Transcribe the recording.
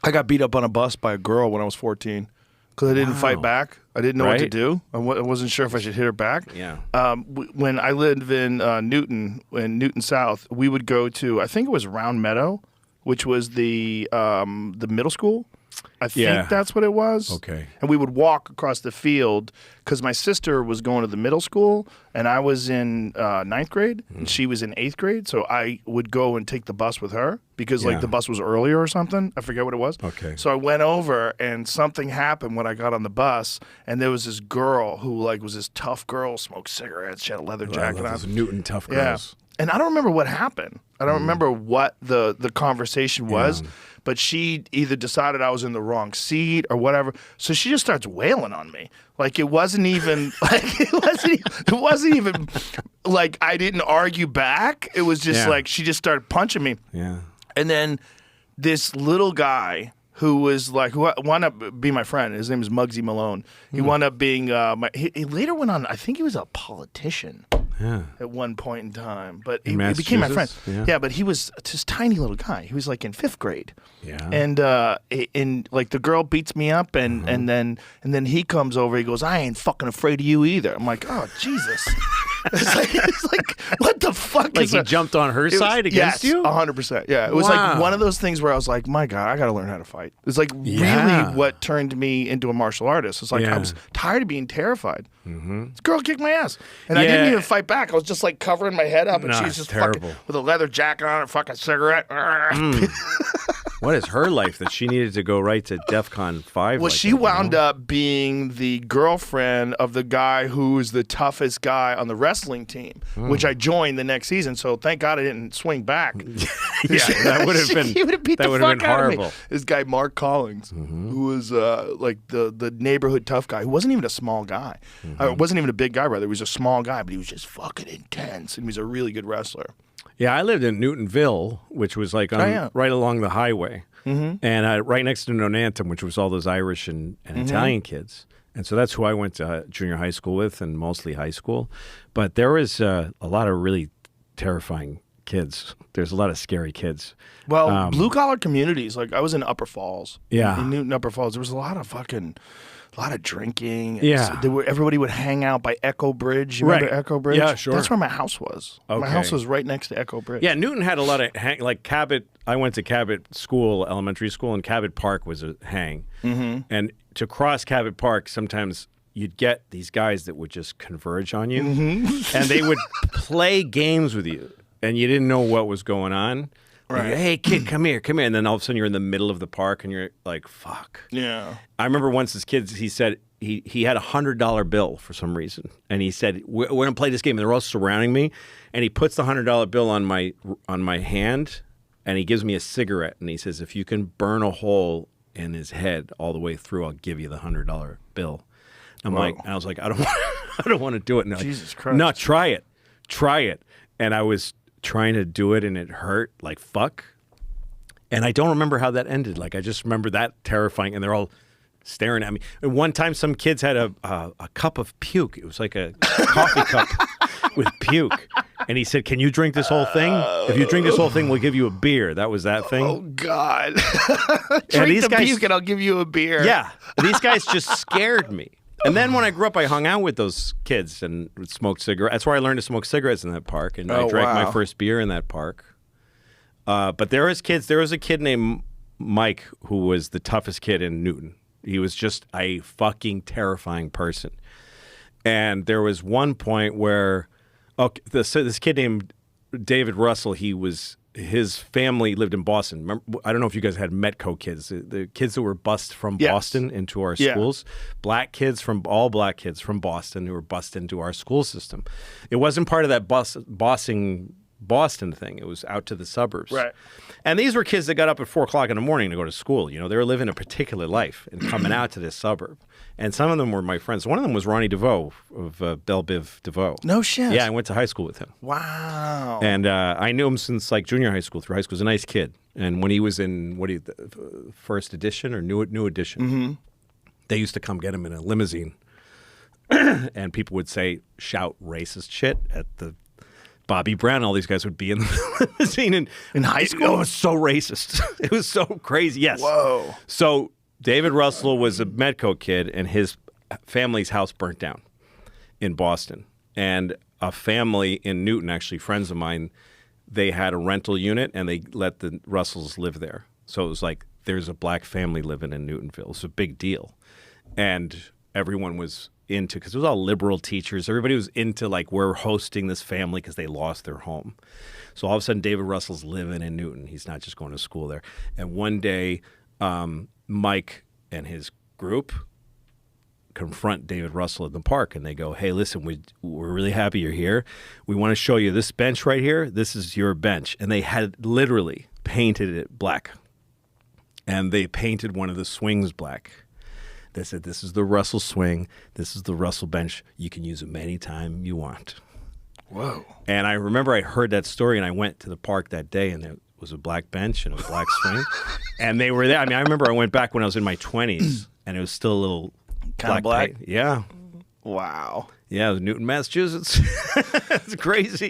I got beat up on a bus by a girl when I was 14 because I didn't fight back. I didn't know what to do. I wasn't sure if I should hit her back. Yeah. When I lived in Newton South, we would go to, I think it was Round Meadow, which was the middle school. I think that's what it was. Okay. And we would walk across the field because my sister was going to the middle school and I was in ninth grade and she was in 8th grade. So I would go and take the bus with her because like the bus was earlier or something. I forget what it was. Okay. So I went over and something happened when I got on the bus and there was this girl who like was this tough girl, smoked cigarettes. She had a leather jacket on. Those Newton tough girls. Yeah. And I don't remember what happened. I don't remember what the conversation was. But she either decided I was in the wrong seat or whatever. So she just starts wailing on me. Like it wasn't even like I didn't argue back. It was just like she just started punching me. Yeah. And then this little guy who wound up being my friend. His name is Muggsy Malone. He wound up being he later went on, I think he was a politician. Yeah. At one point in time, but he Massachusetts? became my friend. Yeah, but he was this tiny little guy. He was like in 5th grade. Yeah. And like the girl beats me up, and then he comes over. He goes, "I ain't fucking afraid of you either." I'm like, "Oh Jesus!" it's like what the fuck? Like he jumped on her side against you? 100%. Yeah, it was like one of those things where I was like, "My God, I got to learn how to fight." It's like really what turned me into a martial artist. It's like I was tired of being terrified. This girl kicked my ass, and I didn't even fight back. I was just like covering my head up, and she's just fucking with a leather jacket on, a fucking cigarette. What is her life that she needed to go right to DEFCON 5? Well, she wound up being the girlfriend of the guy who was the toughest guy on the wrestling team, which I joined the next season. So thank God I didn't swing back. That would have been he would have beat the fuck out of me. horrible. This guy Mark Collins, who was like the neighborhood tough guy, who wasn't even a small guy. Wasn't even a big guy, rather. He was a small guy, but he was just fucking intense, and he was a really good wrestler. Yeah, I lived in Newtonville, which was like right along the highway, and right next to Nonantum, which was all those Irish and Italian kids. And so that's who I went to junior high school with, and mostly high school. But there was a lot of really terrifying kids. There's a lot of scary kids. Well, blue-collar communities, like I was in Upper Falls. Yeah. In Newton, Upper Falls, there was a lot of drinking. Yeah. Everybody would hang out by Echo Bridge. You remember Echo Bridge? Yeah, sure. That's where my house was. Okay. My house was right next to Echo Bridge. Yeah, Newton had a lot of like Cabot. I went to Cabot School, elementary school, and Cabot Park was a hang. And to cross Cabot Park, sometimes you'd get these guys that would just converge on you, and they would play games with you, and you didn't know what was going on. Right. Like, hey, kid, come here. And then all of a sudden you're in the middle of the park and you're like, fuck. Yeah. I remember once as kids, he said he had $100 bill for some reason. And he said, we're going to play this game. And they're all surrounding me. And he puts the $100 bill on my hand and he gives me a cigarette. And he says, if you can burn a hole in his head all the way through, I'll give you the $100 bill. I was like, I don't want to do it. No, Jesus Christ. No, try it. And I was trying to do it and it hurt like fuck. And I don't remember how that ended. Like I just remember that terrifying and they're all staring at me. And one time some kids had a cup of puke. It was like a coffee cup with puke. And he said, can you drink this whole thing? If you drink this whole thing, we'll give you a beer. That was that thing. Oh, God. Drink the puke and I'll give you a beer. Yeah. These guys just scared me. And then when I grew up, I hung out with those kids and would smoke cigarettes. That's where I learned to smoke cigarettes in that park. And I drank my first beer in that park. But there was kids. There was a kid named Mike who was the toughest kid in Newton. He was just a fucking terrifying person. And there was one point where this kid named David Russell, his family lived in Boston. Remember, I don't know if you guys had Metco kids, the kids that were bused from Boston into our schools. All black kids from Boston who were bused into our school system. It wasn't part of that bossing Boston thing. It was out to the suburbs. Right. And these were kids that got up at 4 o'clock in the morning to go to school. You know, they were living a particular life and coming out to this suburb. And some of them were my friends. One of them was Ronnie DeVoe of Belle Biv DeVoe. No shit. Yeah, I went to high school with him. Wow. And I knew him since like junior high school through high school. He was a nice kid. And when he was in first edition or new edition, they used to come get him in a limousine. And people would shout racist shit at the Bobby Brown, all these guys would be in the limousine. In high school? It was so racist. It was so crazy. Yes. Whoa. So David Russell was a Medco kid, and his family's house burnt down in Boston. And a family in Newton, actually friends of mine, they had a rental unit, and they let the Russells live there. So it was like there's a black family living in Newtonville. It was a big deal. And everyone was into, because it was all liberal teachers. Everybody was into, like, we're hosting this family because they lost their home. So all of a sudden, David Russell's living in Newton. He's not just going to school there. And one day, Mike and his group confront David Russell in the park, and they go, hey, listen, we're really happy you're here. We want to show you this bench right here. This is your bench. And they had literally painted it black. And they painted one of the swings black. They said, this is the Russell swing. This is the Russell bench. You can use them anytime you want. Whoa. And I remember I heard that story, and I went to the park that day, and there was a black bench and a black swing. And they were there. I mean, I remember I went back when I was in my 20s, and it was still a little kind of black. Yeah. Wow. Yeah, it was Newton, Massachusetts. It's crazy.